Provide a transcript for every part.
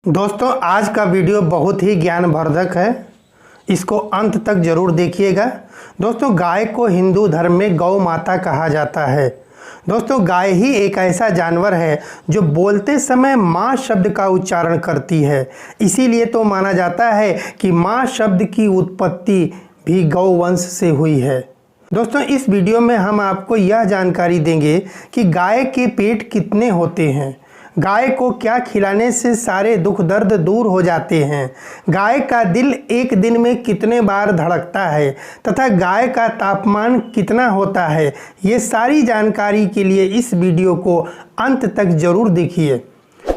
दोस्तों आज का वीडियो बहुत ही ज्ञानवर्धक है, इसको अंत तक जरूर देखिएगा। दोस्तों गाय को हिंदू धर्म में गौ माता कहा जाता है। दोस्तों गाय ही एक ऐसा जानवर है जो बोलते समय माँ शब्द का उच्चारण करती है, इसीलिए तो माना जाता है कि माँ शब्द की उत्पत्ति भी गौवंश से हुई है। दोस्तों इस वीडियो में हम आपको यह जानकारी देंगे कि गाय के पेट कितने होते हैं, गाय को क्या खिलाने से सारे दुख दर्द दूर हो जाते हैं, गाय का दिल एक दिन में कितने बार धड़कता है तथा गाय का तापमान कितना होता है। ये सारी जानकारी के लिए इस वीडियो को अंत तक जरूर देखिए।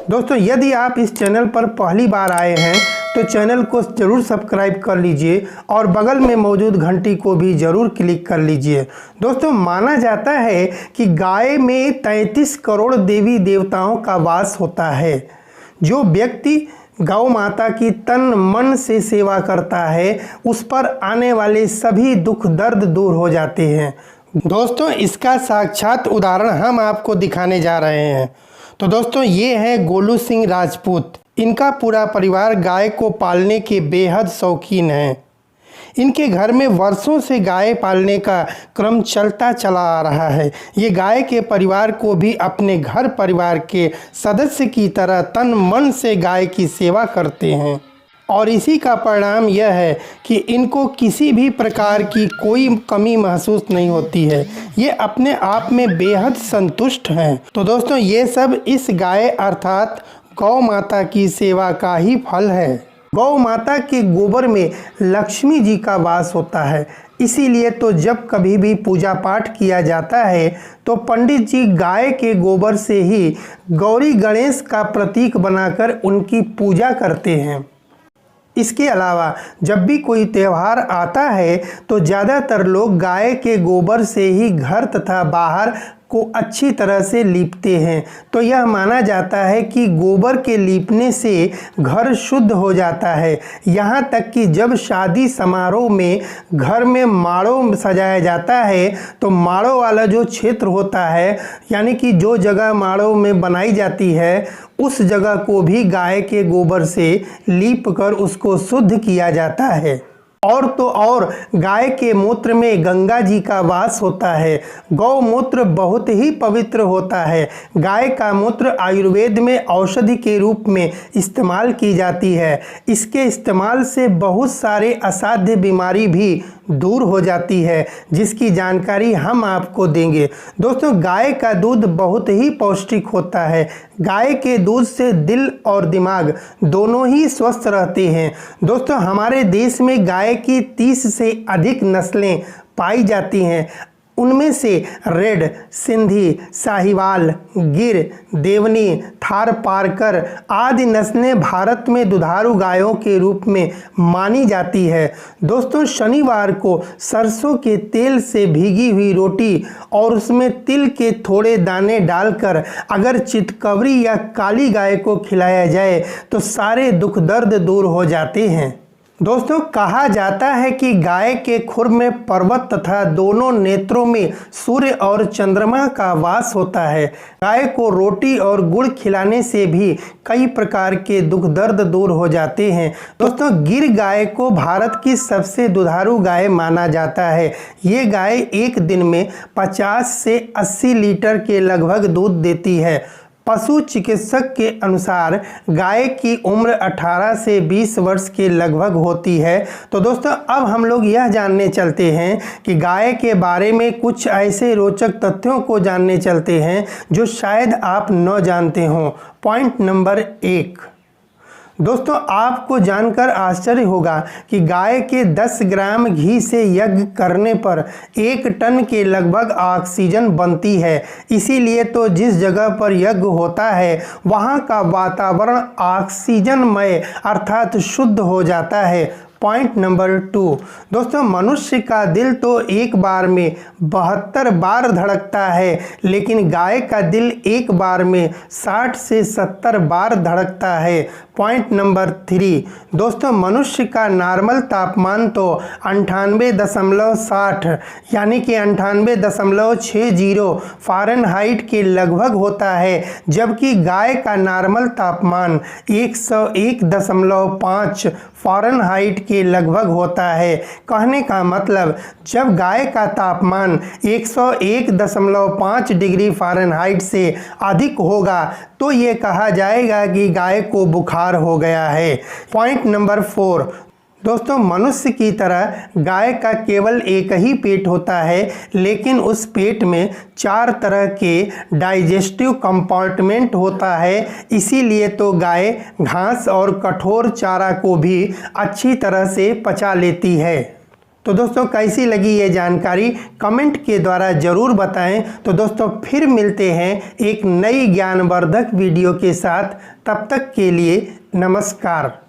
दोस्तों यदि आप इस चैनल पर पहली बार आए हैं तो चैनल को जरूर सब्सक्राइब कर लीजिए और बगल में मौजूद घंटी को भी जरूर क्लिक कर लीजिए। दोस्तों माना जाता है कि गाय में 33 करोड़ देवी देवताओं का वास होता है। जो व्यक्ति गौ माता की तन मन से सेवा करता है उस पर आने वाले सभी दुख दर्द दूर हो जाते हैं। दोस्तों इसका साक्षात उदाहरण हम आपको दिखाने जा रहे हैं। तो दोस्तों ये है गोलू सिंह राजपूत। इनका पूरा परिवार गाय को पालने के बेहद शौकीन है। इनके घर में वर्षों से गाय पालने का क्रम चलता चला आ रहा है। ये गाय के परिवार को भी अपने घर परिवार के सदस्य की तरह तन मन से गाय की सेवा करते हैं और इसी का परिणाम यह है कि इनको किसी भी प्रकार की कोई कमी महसूस नहीं होती है। ये अपने आप में बेहद संतुष्ट हैं। तो दोस्तों ये सब इस गाय अर्थात गौ माता की सेवा का ही फल है। गौ माता के गोबर में लक्ष्मी जी का वास होता है, इसीलिए तो जब कभी भी पूजा पाठ किया जाता है तो पंडित जी गाय के गोबर से ही गौरी गणेश का प्रतीक बनाकर उनकी पूजा करते हैं। इसके अलावा जब भी कोई त्यौहार आता है तो ज़्यादातर लोग गाय के गोबर से ही घर तथा बाहर को अच्छी तरह से लीपते हैं। तो यह माना जाता है कि गोबर के लीपने से घर शुद्ध हो जाता है। यहाँ तक कि जब शादी समारोह में घर में माड़ो सजाया जाता है तो माड़ो वाला जो क्षेत्र होता है, यानी कि जो जगह माड़ो में बनाई जाती है, उस जगह को भी गाय के गोबर से लीप कर उसको शुद्ध किया जाता है। और तो और गाय के मूत्र में गंगा जी का वास होता है। गौमूत्र बहुत ही पवित्र होता है। गाय का मूत्र आयुर्वेद में औषधि के रूप में इस्तेमाल की जाती है। इसके इस्तेमाल से बहुत सारे असाध्य बीमारी भी दूर हो जाती है, जिसकी जानकारी हम आपको देंगे। दोस्तों गाय का दूध बहुत ही पौष्टिक होता है। गाय के दूध से दिल और दिमाग दोनों ही स्वस्थ रहते हैं। दोस्तों हमारे देश में गाय की 30 से अधिक नस्लें पाई जाती हैं। उनमें से रेड, सिंधी, साहिवाल, गिर, देवनी, थारपारकर आदि नस्लें भारत में दुधारू गायों के रूप में मानी जाती है। दोस्तों शनिवार को सरसों के तेल से भीगी हुई रोटी और उसमें तिल के थोड़े दाने डालकर अगर चितकबरी या काली गाय को खिलाया जाए तो सारे दुख दर्द दूर हो जाते हैं। दोस्तों कहा जाता है कि गाय के खुर में पर्वत तथा दोनों नेत्रों में सूर्य और चंद्रमा का वास होता है। गाय को रोटी और गुड़ खिलाने से भी कई प्रकार के दुख दर्द दूर हो जाते हैं। दोस्तों गिर गाय को भारत की सबसे दुधारू गाय माना जाता है। ये गाय एक दिन में 50 से 80 लीटर के लगभग दूध देती है। पशु चिकित्सक के अनुसार गाय की उम्र 18 से 20 वर्ष के लगभग होती है। तो दोस्तों अब हम लोग यह जानने चलते हैं कि गाय के बारे में कुछ ऐसे रोचक तथ्यों को जानने चलते हैं जो शायद आप न जानते हों। पॉइंट नंबर 1, दोस्तों आपको जानकर आश्चर्य होगा कि गाय के 10 ग्राम घी से यज्ञ करने पर 1 टन के लगभग ऑक्सीजन बनती है। इसीलिए तो जिस जगह पर यज्ञ होता है वहाँ का वातावरण ऑक्सीजनमय अर्थात शुद्ध हो जाता है। पॉइंट नंबर 2, दोस्तों मनुष्य का दिल तो एक बार में 72 बार धड़कता है, लेकिन गाय का दिल एक बार में 60 से 70 बार धड़कता है। पॉइंट नंबर 3, दोस्तों मनुष्य का नॉर्मल तापमान तो 98.60 यानी कि 98.60 फ़ारेनहाइट के लगभग होता है, जबकि गाय का नॉर्मल तापमान 101.5 फ़ारेनहाइट के लगभग होता है। कहने का मतलब जब गाय का तापमान 101.5 डिग्री फ़ारेनहाइट से अधिक होगा तो ये कहा जाएगा कि गाय को बुखार हो गया है। पॉइंट नंबर 4, दोस्तों मनुष्य की तरह गाय का केवल एक ही पेट होता है, लेकिन उस पेट में 4 तरह के डाइजेस्टिव कंपार्टमेंट होता है। इसीलिए तो गाय घास और कठोर चारा को भी अच्छी तरह से पचा लेती है। तो दोस्तों कैसी लगी ये जानकारी कमेंट के द्वारा ज़रूर बताएं। तो दोस्तों फिर मिलते हैं एक नई ज्ञानवर्धक वीडियो के साथ, तब तक के लिए नमस्कार।